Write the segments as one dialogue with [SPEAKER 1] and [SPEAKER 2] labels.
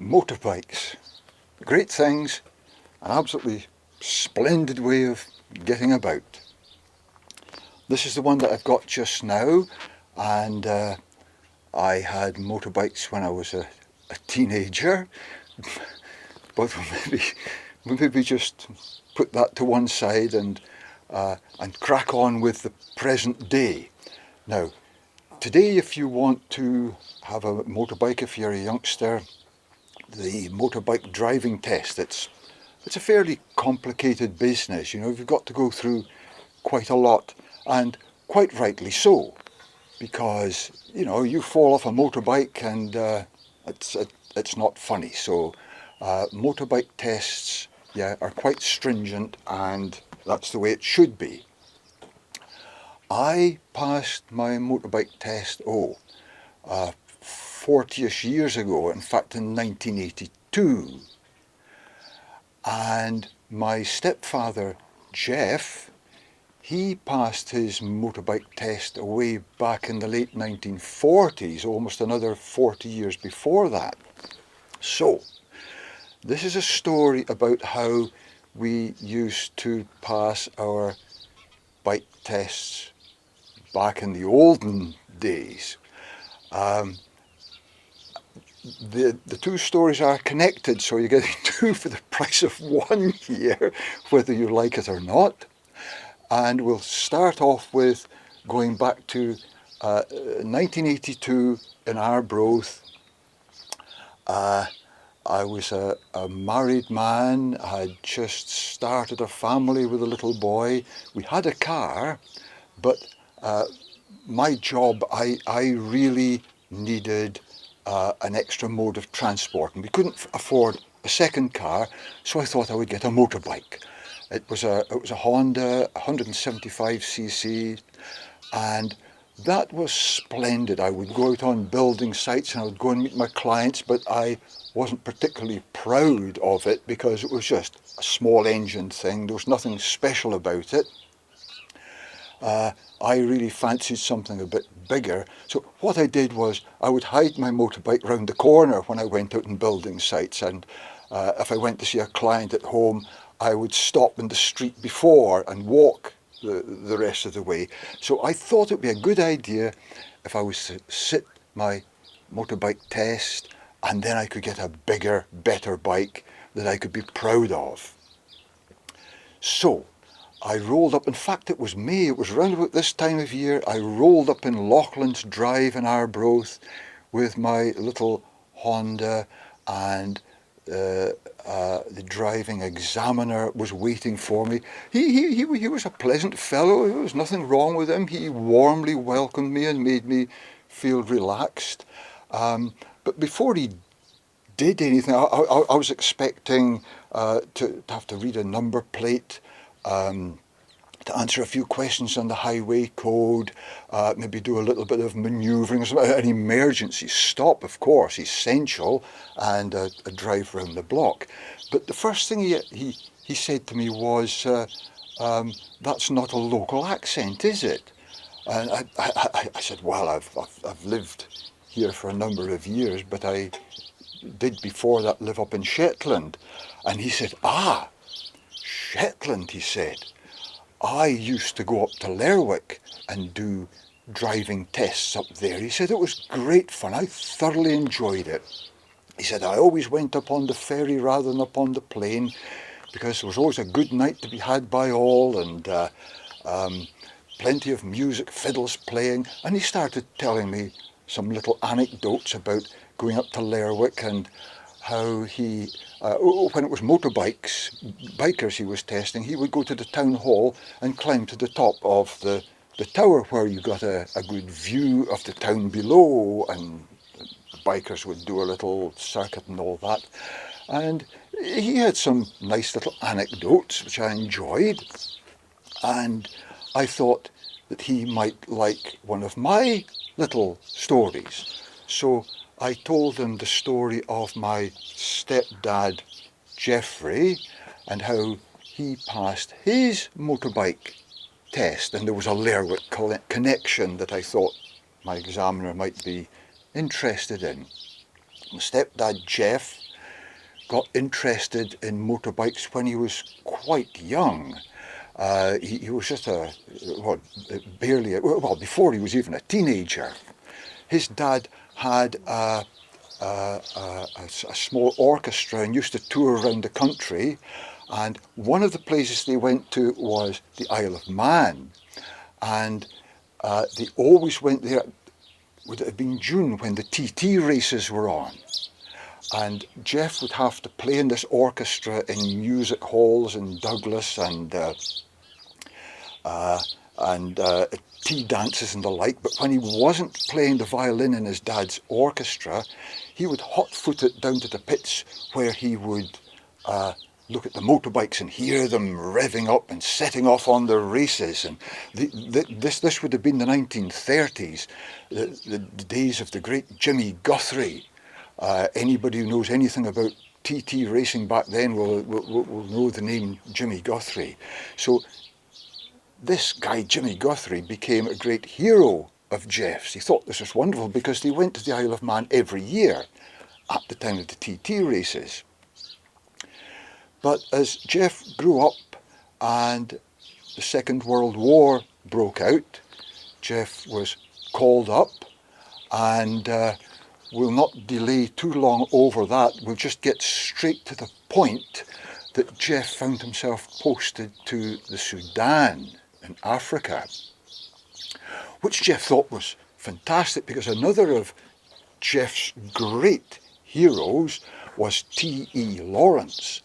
[SPEAKER 1] Motorbikes. Great things, an absolutely splendid way of getting about. This is the one that I've got just now, and I had motorbikes when I was a teenager, but we'll maybe just put that to one side and crack on with the present day. Now, today if you want to have a motorbike, if you're a youngster, the motorbike driving test, it's a fairly complicated business. You know, you've got to go through quite a lot, and quite rightly so, because you know, you fall off a motorbike and it's not funny. So motorbike tests, yeah, are quite stringent, and that's the way it should be. I passed my motorbike test 40ish years ago, in fact in 1982, and my stepfather Jeff, he passed his motorbike test way back in the late 1940s, almost another 40 years before that. So this is a story about how we used to pass our bike tests back in the olden days. The two stories are connected, so you're getting two for the price of one here, whether you like it or not. And we'll start off with going back to 1982 in Arbroath. I was a married man. I had just started a family with a little boy. We had a car, but my job, I really needed an extra mode of transport, and we couldn't afford a second car, so I thought I would get a motorbike. It was a Honda 175cc, and that was splendid. I would go out on building sites and I would go and meet my clients, but I wasn't particularly proud of it because it was just a small engine thing. There was nothing special about it. I really fancied something a bit bigger, so what I did was I would hide my motorbike round the corner when I went out on building sites, and if I went to see a client at home, I would stop in the street before and walk the rest of the way. So I thought it would be a good idea if I was to sit my motorbike test, and then I could get a bigger, better bike that I could be proud of. So I rolled up, in fact it was May, it was round about this time of year, I rolled up in Loughlin's Drive in Arbroath with my little Honda, and the driving examiner was waiting for me. He was a pleasant fellow, there was nothing wrong with him. He warmly welcomed me and made me feel relaxed. But before he did anything, I was expecting to have to read a number plate, to answer a few questions on the highway code, maybe do a little bit of manoeuvring, an emergency stop, of course, essential, and a drive round the block. But the first thing he said to me was, that's not a local accent, is it? And I said, well, I've lived here for a number of years, but I did before that live up in Shetland. And he said, Shetland, he said. I used to go up to Lerwick and do driving tests up there. He said it was great fun. I thoroughly enjoyed it. He said I always went up on the ferry rather than up on the plane, because there was always a good night to be had by all, and plenty of music, fiddles playing. And he started telling me some little anecdotes about going up to Lerwick, and how he, when it was bikers he was testing, he would go to the town hall and climb to the top of the tower, where you got a good view of the town below, and the bikers would do a little circuit and all that. And he had some nice little anecdotes which I enjoyed, and I thought that he might like one of my little stories. So I told him the story of my stepdad Geoffrey, and how he passed his motorbike test, and there was a Lerwick connection that I thought my examiner might be interested in. My stepdad Jeff got interested in motorbikes when he was quite young. He was just before he was even a teenager. His dad had a small orchestra and used to tour around the country, and one of the places they went to was the Isle of Man, and they always went there. Would it have been June when the TT races were on? And Jeff would have to play in this orchestra in music halls in Douglas and tea dances and the like. But when he wasn't playing the violin in his dad's orchestra, he would hot-foot it down to the pits where he would look at the motorbikes and hear them revving up and setting off on their races. And this would have been the 1930s, the days of the great Jimmy Guthrie. Anybody who knows anything about TT racing back then will know the name Jimmy Guthrie. So this guy Jimmy Guthrie became a great hero of Jeff's. He thought this was wonderful because they went to the Isle of Man every year at the time of the TT races. But as Jeff grew up and the Second World War broke out, Jeff was called up, and we'll not delay too long over that. We'll just get straight to the point that Jeff found himself posted to the Sudan in Africa, which Jeff thought was fantastic because another of Jeff's great heroes was T.E. Lawrence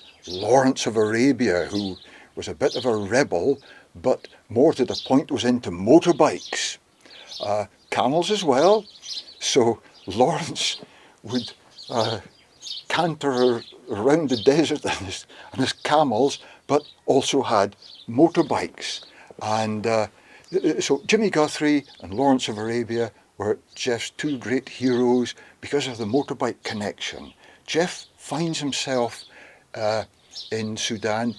[SPEAKER 1] of Arabia, who was a bit of a rebel, but more to the point was into motorbikes, camels as well. So Lawrence would canter around the desert on his camels, but also had motorbikes. And so Jimmy Guthrie and Lawrence of Arabia were Jeff's two great heroes because of the motorbike connection. Jeff finds himself in Sudan,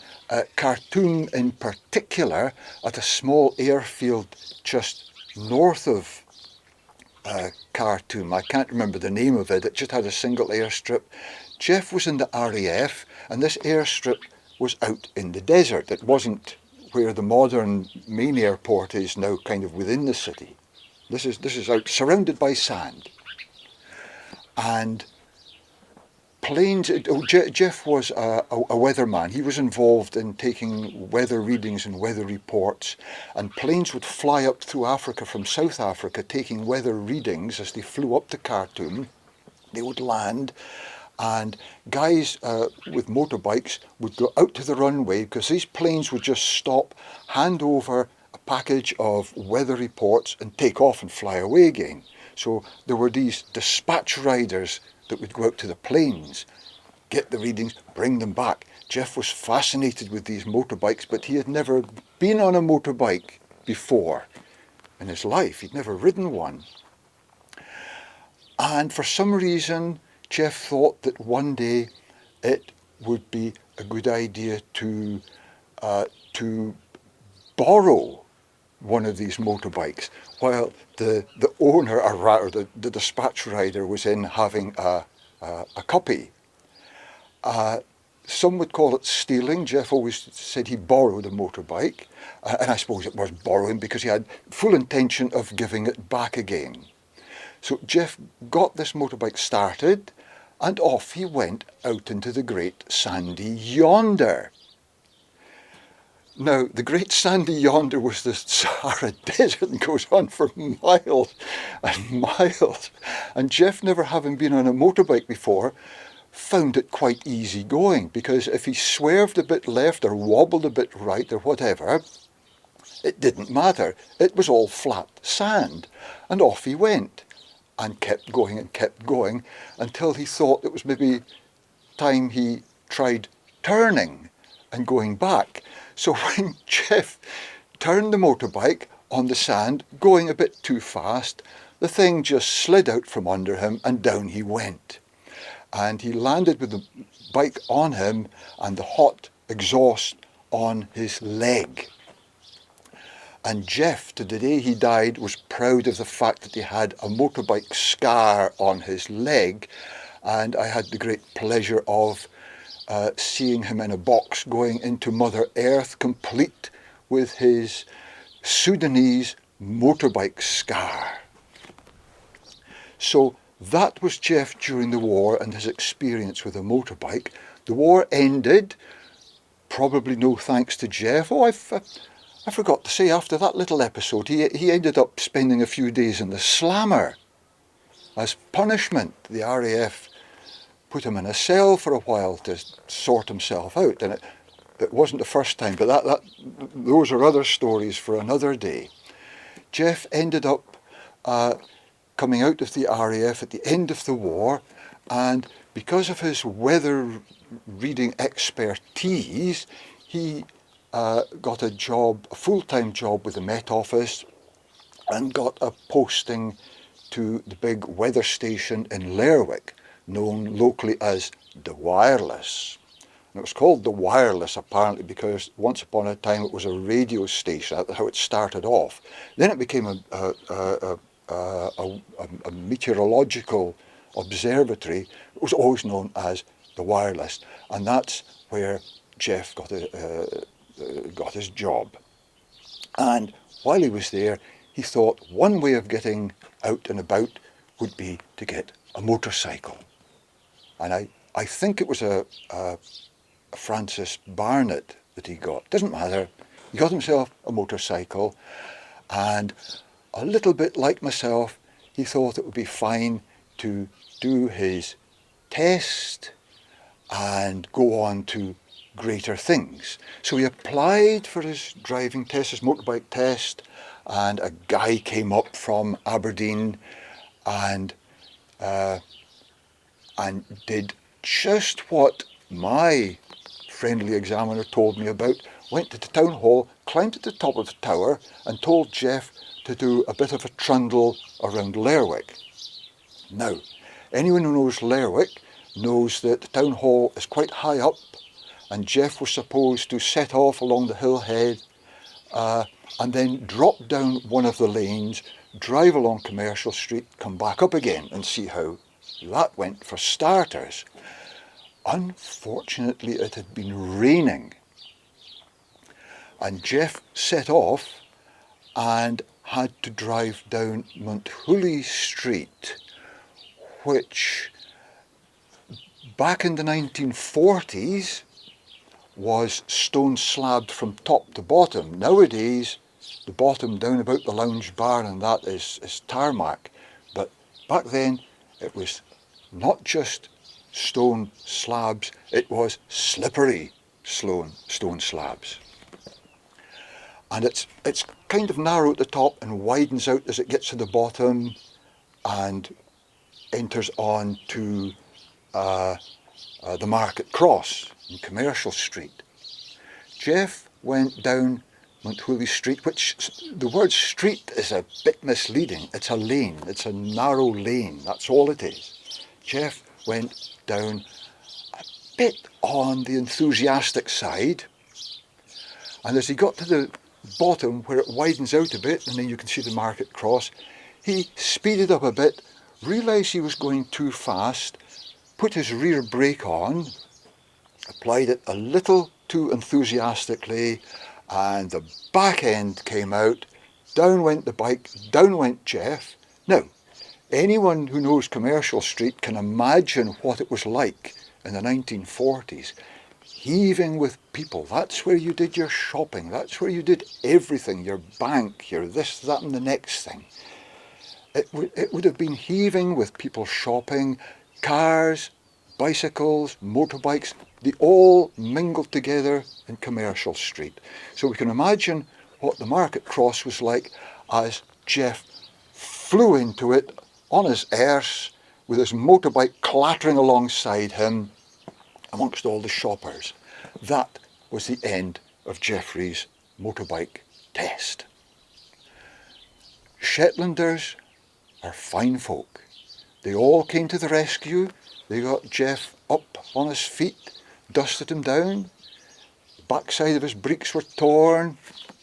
[SPEAKER 1] Khartoum in particular, at a small airfield just north of Khartoum. I can't remember the name of it. It just had a single airstrip. Jeff was in the RAF, and this airstrip was out in the desert. It wasn't where the modern main airport is now, kind of within the city. This is out, surrounded by sand. And planes, Jeff was a weatherman. He was involved in taking weather readings and weather reports, and planes would fly up through Africa from South Africa taking weather readings as they flew up to Khartoum. They would land, and guys with motorbikes would go out to the runway because these planes would just stop, hand over a package of weather reports and take off and fly away again. So there were these dispatch riders that would go out to the planes, get the readings, bring them back. Jeff was fascinated with these motorbikes, but he had never been on a motorbike before in his life. He'd never ridden one. And for some reason, Jeff thought that one day it would be a good idea to borrow one of these motorbikes while the owner, or rather the dispatch rider, was in having a copy. Some would call it stealing. Jeff always said he borrowed a motorbike, and I suppose it was borrowing because he had full intention of giving it back again. So Jeff got this motorbike started, and off he went out into the great sandy yonder. Now, the great sandy yonder was the Sahara Desert and goes on for miles and miles. And Jeff, never having been on a motorbike before, found it quite easy going, because if he swerved a bit left or wobbled a bit right or whatever, it didn't matter. It was all flat sand. And off he went and kept going until he thought it was maybe time he tried turning and going back. So when Jeff turned the motorbike on the sand, going a bit too fast, the thing just slid out from under him and down he went. And he landed with the bike on him and the hot exhaust on his leg. And Jeff, to the day he died, was proud of the fact that he had a motorbike scar on his leg, and I had the great pleasure of seeing him in a box going into Mother Earth, complete with his Sudanese motorbike scar. So that was Jeff during the war and his experience with a motorbike. The war ended, probably no thanks to Jeff. Oh, I forgot to say, after that little episode, he ended up spending a few days in the slammer. As punishment, the RAF put him in a cell for a while to sort himself out. And it wasn't the first time, but those are other stories for another day. Jeff ended up coming out of the RAF at the end of the war, and because of his weather reading expertise, he got a job, a full-time job with the Met Office, and got a posting to the big weather station in Lerwick, known locally as the Wireless. And it was called the Wireless apparently because once upon a time it was a radio station. That's how it started off. Then it became a meteorological observatory. It was always known as the Wireless, and that's where Jeff got his job. And while he was there, he thought one way of getting out and about would be to get a motorcycle. And I think it was a Francis Barnett that he got. Doesn't matter. He got himself a motorcycle, and a little bit like myself, he thought it would be fine to do his test and go on to greater things. So he applied for his driving test, his motorbike test, and a guy came up from Aberdeen and did just what my friendly examiner told me about. Went to the town hall, climbed to the top of the tower, and told Jeff to do a bit of a trundle around Lerwick. Now, anyone who knows Lerwick knows that the town hall is quite high up, and Jeff was supposed to set off along the hillhead and then drop down one of the lanes, drive along Commercial Street, come back up again and see how that went for starters. Unfortunately, it had been raining, and Jeff set off and had to drive down Monthooley Street, which back in the 1940s was stone slabbed from top to bottom. Nowadays, the bottom down about the lounge bar and that is tarmac. But back then, it was not just stone slabs, it was slippery stone slabs. And it's kind of narrow at the top and widens out as it gets to the bottom and enters on to the Market Cross in Commercial Street. Jeff went down Monthooley Street, which the word street is a bit misleading. It's a lane, it's a narrow lane, that's all it is. Jeff went down a bit on the enthusiastic side, and as he got to the bottom where it widens out a bit and then you can see the Market Cross, he speeded up a bit, realised he was going too fast, put his rear brake on, applied it a little too enthusiastically, and the back end came out. Down went the bike, down went Jeff. Now, anyone who knows Commercial Street can imagine what it was like in the 1940s. Heaving with people. That's where you did your shopping. That's where you did everything. Your bank, your this, that and the next thing. It would have been heaving with people shopping, cars, bicycles, motorbikes. They all mingled together in Commercial Street. So we can imagine what the Market Cross was like as Jeff flew into it on his arse with his motorbike clattering alongside him amongst all the shoppers. That was the end of Jeffrey's motorbike test. Shetlanders are fine folk. They all came to the rescue. They got Jeff up on his feet, dusted him down. The backside of his breeks were torn.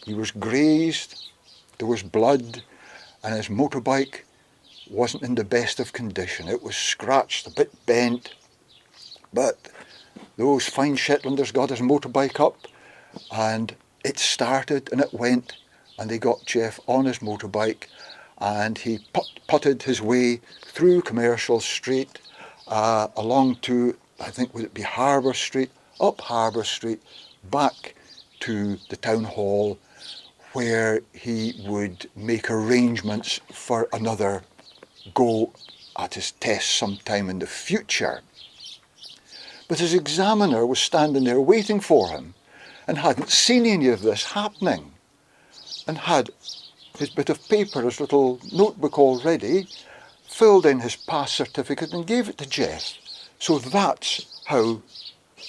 [SPEAKER 1] He was grazed. There was blood, and his motorbike wasn't in the best of condition. It was scratched, a bit bent, but those fine Shetlanders got his motorbike up, and it started and it went, and they got Jeff on his motorbike, and he putted his way through Commercial Street, along to, I think, would it be Harbour Street, up Harbour Street, back to the town hall, where he would make arrangements for another go at his test sometime in the future. But his examiner was standing there waiting for him and hadn't seen any of this happening, and had his bit of paper, his little notebook all ready, filled in his pass certificate and gave it to Jeff. So that's how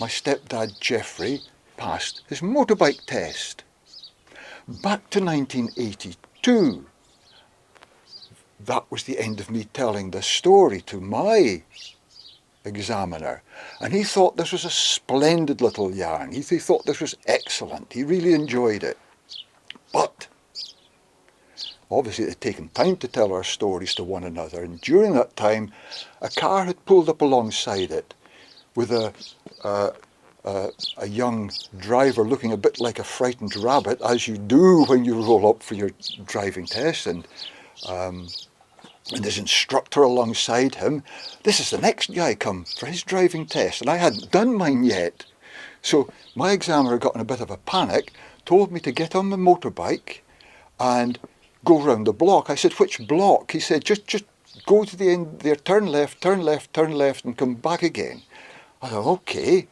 [SPEAKER 1] my stepdad Geoffrey passed his motorbike test. Back to 1982. That was the end of me telling this story to my examiner, and he thought this was a splendid little yarn. He thought this was excellent. He really enjoyed it. But obviously it had taken time to tell our stories to one another, and during that time a car had pulled up alongside it with a young driver looking a bit like a frightened rabbit, as you do when you roll up for your driving test, and his instructor alongside him. This is the next guy come for his driving test, and I hadn't done mine yet. So my examiner got in a bit of a panic, told me to get on the motorbike and go round the block. I said, which block? He said, just go to the end there, turn left, turn left, turn left, and come back again. I thought, okay.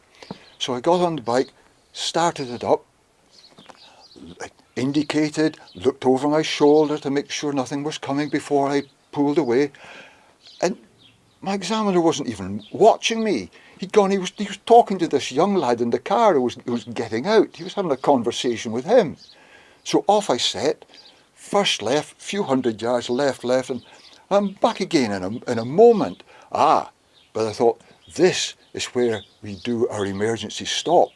[SPEAKER 1] So I got on the bike, started it up, indicated, looked over my shoulder to make sure nothing was coming before I pulled away, and my examiner wasn't even watching me. He'd gone, he was talking to this young lad in the car who was getting out. He was having a conversation with him. So off I set, first left, few hundred yards left, and I'm back again in a moment. But I thought, this is where we do our emergency stop.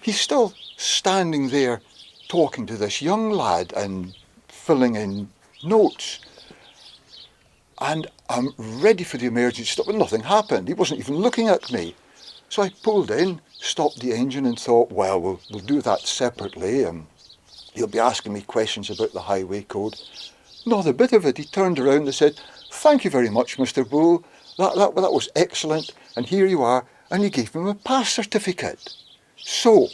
[SPEAKER 1] He's still standing there talking to this young lad and filling in notes. And I'm ready for the emergency stop, and nothing happened. He wasn't even looking at me. So I pulled in, stopped the engine, and thought, well, we'll do that separately, and he'll be asking me questions about the highway code. Not a bit of it. He turned around and said, thank you very much, Mr. Bull. That was excellent, and here you are. And he gave him a pass certificate. So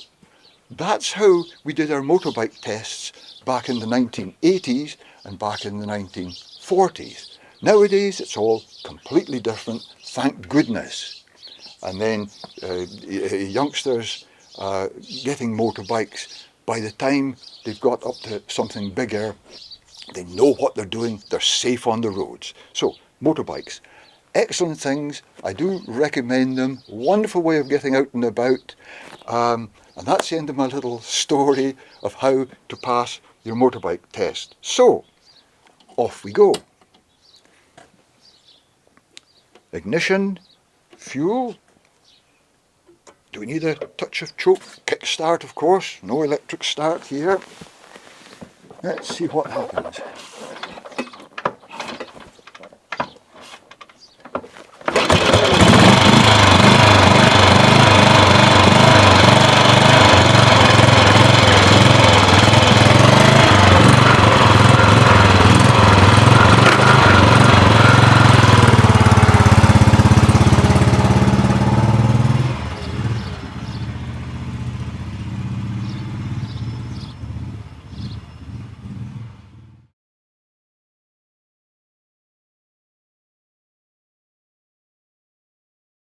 [SPEAKER 1] that's how we did our motorbike tests back in the 1980s and back in the 1940s. Nowadays it's all completely different, thank goodness. And then youngsters getting motorbikes, by the time they've got up to something bigger, they know what they're doing, they're safe on the roads. So motorbikes, excellent things, I do recommend them, wonderful way of getting out and about. And that's the end of my little story of how to pass your motorbike test. So, off we go. Ignition, fuel. Do we need a touch of choke? Kick start, of course, no electric start here. Let's see what happens.